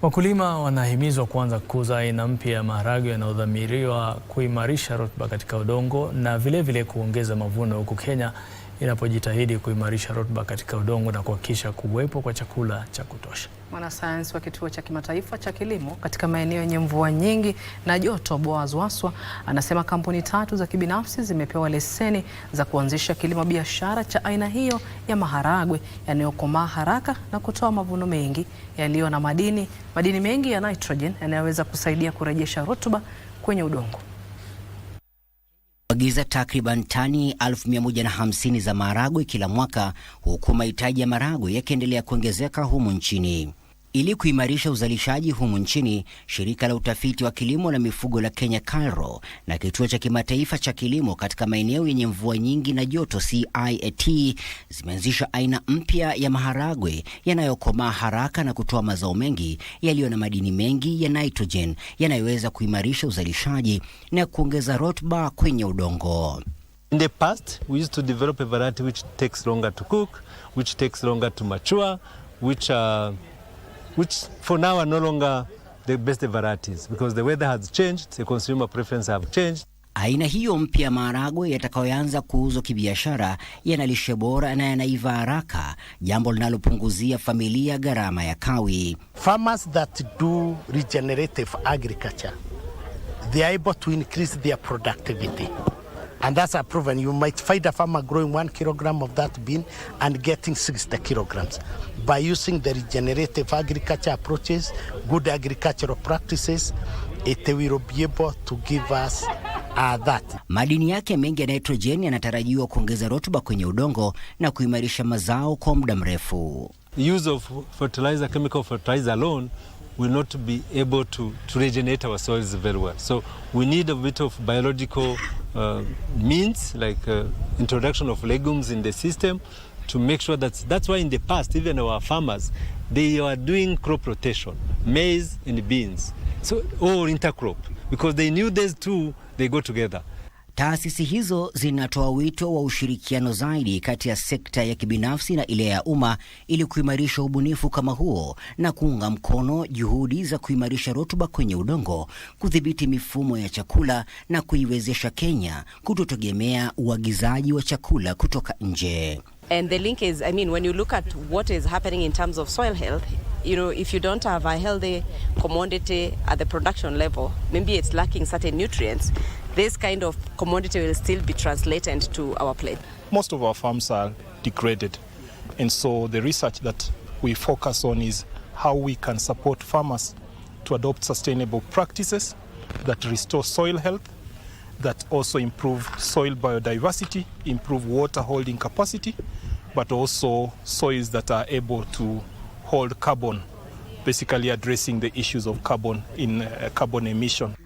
Wakulima wanahimizwa kuanza kukuza aina mpya ya maharagwe yanayodhamiriwa kuimarisha rutuba katika udongo na vilevile kuongeza mavuno, huku Kenya inapojitahidi kuimarisha rutuba katika udongo na kuhakikisha kuwepo kwa chakula cha kutosha. Mwanasayansi wa Kituo cha Kimataifa cha Kilimo katika maeneo yenye mvua nyingi na joto, Boaz Waswa, anasema kampuni 3 za kibinafsi zimepewa leseni za kuanzisha kilimo biashara cha aina hiyo ya maharagwe yanayokomaa haraka na kutoa mavuno mengi yaliyo na madini mengi ya nitrogen yanayoweza kusaidia kurejesha rutuba kwenye udongo. Agiza takriban tani 1150 za maharagwe kila mwaka, huku mahitaji ya maharagwe yakiendelea kuongezeka humu nchini. Ili kuimarisha uzalishaji humu nchini, shirika la utafiti wa kilimo na mifugo la Kenya KALRO na kituo cha kimataifa cha kilimo katika maeneo yenye mvua nyingi na joto CIAT zimeanzisha aina mpya ya maharagwe yanayokomaa haraka na kutoa mazao mengi yaliyo na madini mengi ya nitrogen yanayoweza kuimarisha uzalishaji na kuongeza rutuba kwenye udongo. In the past, we used to develop a variety which takes longer to cook, which takes longer to mature, which for now are no longer the best varieties because the weather has changed, the consumer preferences have changed. Aina hiyo mpya ya maharagwe yatakayoanza kuuzwa kibiashara yana lishe bora na yanaiva haraka, jambo linalopunguzia familia gharama ya kawi. Farmers that do regenerative agriculture, they are able to increase their productivity. And that's a proven. You might find a farmer growing 1 kilogram of that bean and getting 60 kilograms. By using the regenerative agriculture approaches, good agricultural practices, it will be able to give us that. Madini yake mengi ya nitrogen yanatarajiwa kuongeza rutuba kwenye udongo na kuimarisha mazao kwa muda mrefu. The use of fertilizer, chemical fertilizer alone will not be able to regenerate our soils very well. So we need a bit of biological means like introduction of legumes in the system to make sure that's why in the past even our farmers, they are doing crop rotation, maize and beans, so or intercrop, because they knew these two, they go together. Taasisi hizo zinatoa wito wa ushirikiano zaidi kati ya sekta ya kibinafsi na ile ya umma ili kuimarisha ubunifu kama huo na kuunga mkono juhudi za kuimarisha rutuba kwenye udongo, kudhibiti mifumo ya chakula na kuiwezesha Kenya kutotegemea uagizaji wa chakula kutoka nje. And the link is, I mean, when you look at what is happening in terms of soil health, you know, if you don't have a healthy commodity at the production level, maybe it's lacking certain nutrients, this kind of commodity will still be translated to our plate. Most of our farms are degraded, and so the research that we focus on is how we can support farmers to adopt sustainable practices that restore soil health, that also improve soil biodiversity, improve water holding capacity, but also soils that are able to hold carbon, basically addressing the issues of carbon in carbon emission.